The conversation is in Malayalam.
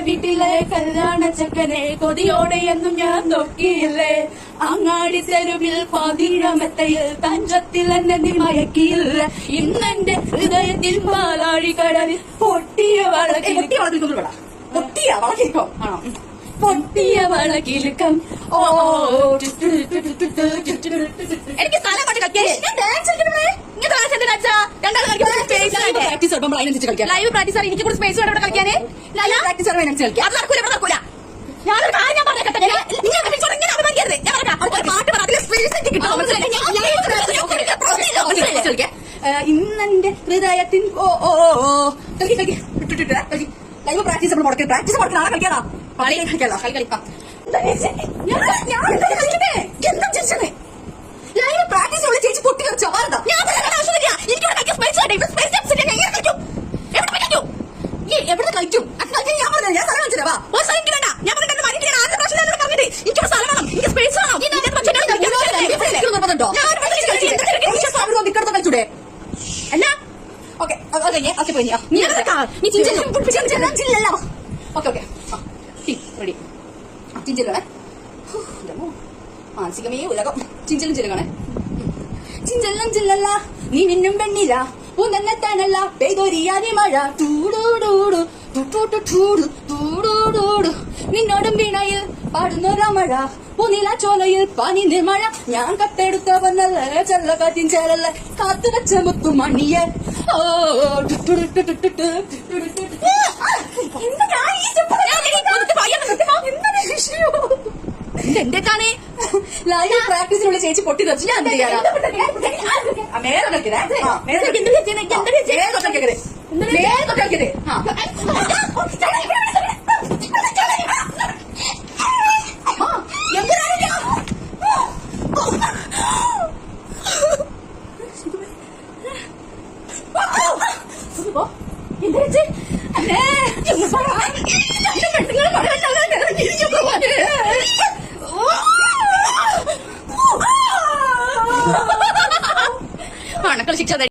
വീട്ടിലെ കല്യാണ ചക്കനെ കൊതിയോടെ എന്നും ഞാൻ നോക്കിയില്ലേ. അങ്ങാടി തെരുവിൽ പാതിരമെത്തയിൽ തഞ്ചത്തിൽ എന്നെ നീ മയക്കിയില്ല. ഇന്നെന്റെ ഹൃദയത്തിൽ പാലാഴി കടലിൽ പൊട്ടിയ വളകിലുക്കം. ഓ എനിക്ക് സ്ഥലം കൊണ്ട് കളിക്കാൻ ലൈവ് പ്രാക്ടീസ് എനിക്ക് കൂടെ സ്പേസ് വേണം കളിക്കാന്. ലൈവ് പ്രാക്ടീസ് കളിക്കാം. അത് നടക്കൂല, ഇവിടെ നടക്കൂല. ഞാനൊരു കാര്യം ഞാൻ പറഞ്ഞേക്കട്ടെ. പാട്ട് ഇന്നെന്റെ ഹൃദയത്തിൻ ലൈവ് പ്രാക്ടീസ് നമ്മൾ മുടക്കി പ്രാക്ടീസ് മുടക്കി നാളെ കളിക്കാടാ. കളിക്കാം. എന്താ ചിരിച്ചേ? ലൈവ് പ്രാക്ടീസ് ഉള്ള ചേച്ചി പൊട്ടി കളിച്ചോ? എവിടെ കളിക്കും? ഞാൻ പറഞ്ഞു ഞാൻ സ്ഥലം വെച്ചില്ല. ഞാൻ പറഞ്ഞിട്ട് എനിക്കൊരു സ്ഥലം വേണം, എനിക്ക് സ്പേസ് വേണം. കളിച്ചൂടെ എന്നാ? Okay okay ready. ചിഞ്ചില്ലേ മാനസികമേ ഉലകം. ചിഞ്ചലും ചിലകണേ. ചിഞ്ചെല്ലാം ചില്ലല്ല നീ നിന്നും പെണ്ണില്ല പൂന്നെത്താനല്ല പെയ്തൊരിയാതെ മഴ. ടൂടൂടൂടു ടൂടൂടൂടു നിന്നോടും വീണയിൽ പാടുന്നൊരാ മഴ. പൂനില ചോലയിൽ പനിന്ന് മഴ. ഞാൻ കത്തെടുത്ത വന്നല്ല ചെല്ല കാറ്റിൻ ചേരല്ല കാത്തു വെച്ച മുത്തു മണിയെ. ഓ എന്റെ കാണേ ലൈവ് പ്രാക്ടീസിനുള്ള ചേച്ചി പൊട്ടി തെറിച്ച് ഞാൻ എന്ത് ചെയ്യാനാ? മേലെ കളിക്കരുത്.